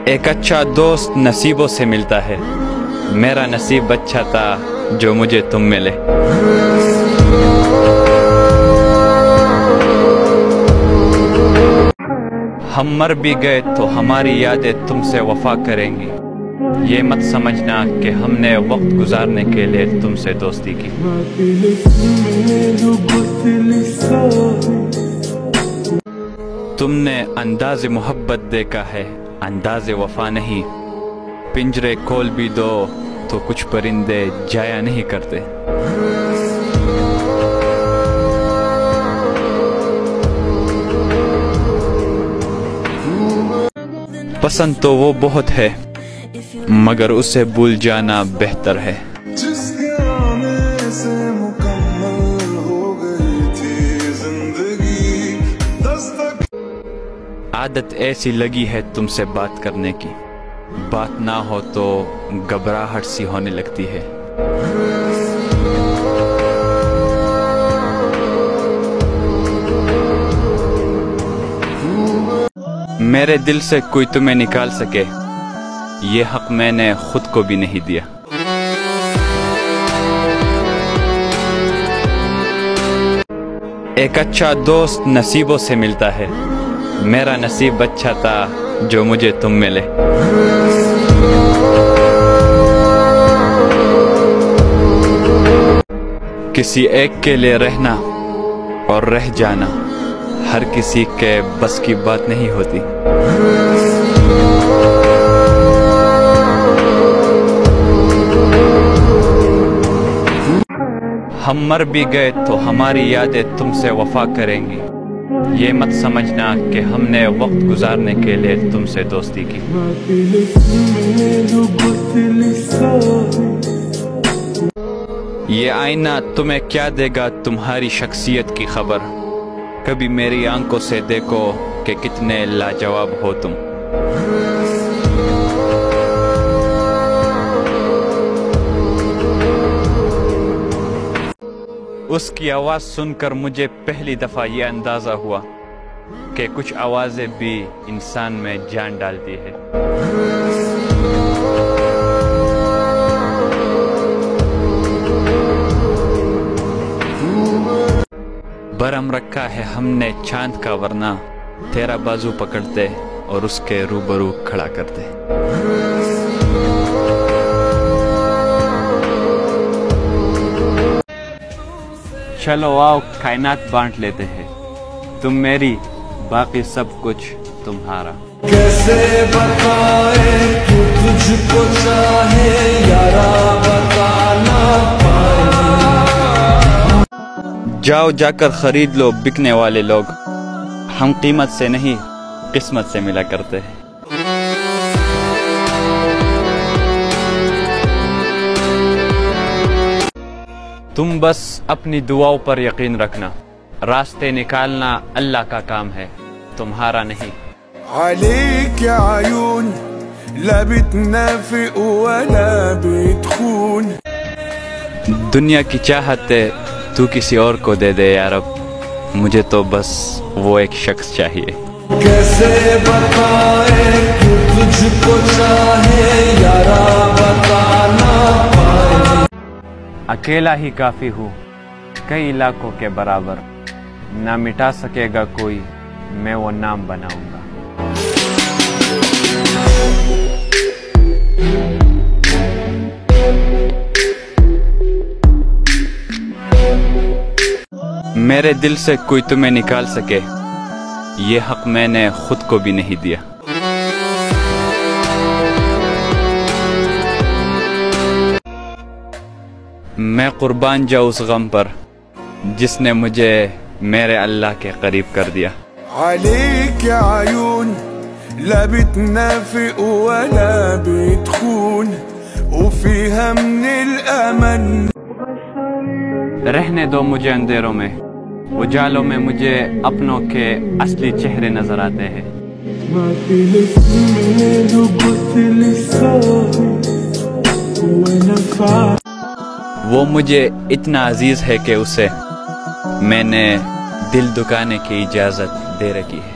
ایک اچھا دوست نصیبوں سے ملتا ہے، میرا نصیب اچھا تھا جو مجھے تم ملے۔ ہم مر بھی گئے تو ہماری یادیں تم سے وفا کریں گی، یہ مت سمجھنا کہ ہم نے وقت گزارنے کے لیے تم سے دوستی کی۔ تم نے انداز محبت دیکھا ہے، انداز وفا نہیں، پنجرے کھول بھی دو تو کچھ پرندے جایا نہیں کرتے۔ پسند تو وہ بہت ہے مگر اسے بھول جانا بہتر ہے۔ عادت ایسی لگی ہے تم سے بات کرنے کی، بات نہ ہو تو گھبراہٹ سی ہونے لگتی ہے۔ میرے دل سے کوئی تمہیں نکال سکے، یہ حق میں نے خود کو بھی نہیں دیا۔ ایک اچھا دوست نصیبوں سے ملتا ہے، میرا نصیب اچھا تھا جو مجھے تم ملے۔ کسی ایک کے لیے رہنا اور رہ جانا ہر کسی کے بس کی بات نہیں ہوتی۔ ہم مر بھی گئے تو ہماری یادیں تم سے وفا کریں گی، یہ مت سمجھنا کہ ہم نے وقت گزارنے کے لیے تم سے دوستی کی۔ یہ آئینہ تمہیں کیا دے گا تمہاری شخصیت کی خبر، کبھی میری آنکھوں سے دیکھو کہ کتنے لاجواب ہو تم۔ اس کی آواز سن کر مجھے پہلی دفعہ یہ اندازہ ہوا کہ کچھ آوازیں بھی انسان میں جان ڈالتی ہے۔ برہم رکھا ہے ہم نے چاند کا، ورنہ تیرا بازو پکڑتے اور اس کے روبرو کھڑا کرتے۔ چلو آؤ کائنات بانٹ لیتے ہیں، تم میری باقی سب کچھ تمہارا۔ کیسے بتائیں تو تجھ کو چاہے یارا بتانا پائے۔ جاؤ جا کر خرید لو بکنے والے لوگ، ہم قیمت سے نہیں قسمت سے ملا کرتے ہیں۔ تم بس اپنی دعاؤں پر یقین رکھنا، راستے نکالنا اللہ کا کام ہے، تمہارا نہیں۔ عليك عيون لا بتنافق ولا بتخون۔ دنیا کی چاہت ہے تو کسی اور کو دے دے یا رب، مجھے تو بس وہ ایک شخص چاہیے۔ کیسے بتائیں تو تجھ کو چاہے یارا بتانا پائے۔ اکیلا ہی کافی ہوں کئی علاقوں کے برابر، نہ مٹا سکے گا کوئی میں وہ نام بناؤں گا۔ میرے دل سے کوئی تمہیں نکال سکے، یہ حق میں نے خود کو بھی نہیں دیا۔ میں قربان جاؤں اس غم پر جس نے مجھے میرے اللہ کے قریب کر دیا۔ عليك عيون لا بتنافق ولا بتخون وفيها من الأمل۔ رہنے دو مجھے اندھیروں میں، اجالوں میں مجھے اپنوں کے اصلی چہرے نظر آتے ہیں۔ وہ مجھے اتنا عزیز ہے کہ اسے میں نے دل دکانے کی اجازت دے رکھی ہے۔